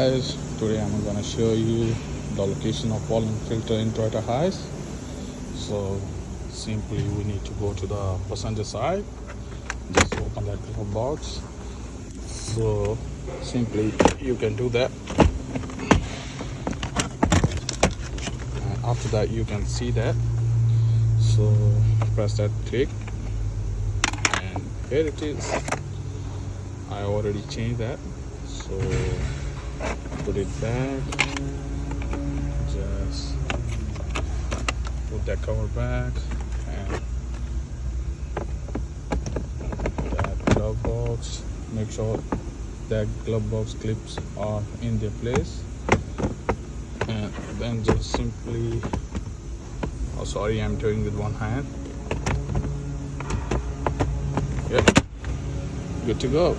Guys, today I'm gonna show you the location of pollen filter in Toyota hiace. So simply we need to go to the passenger side, just open that glove box. So simply you can do that, and after that you can see that. So press that click, and here it is. I already changed that, so put it back, just put that cover back, and that glove box, make sure that glove box clips are in their place, and then just simply, oh sorry, I'm doing with one hand. Yep, good to go.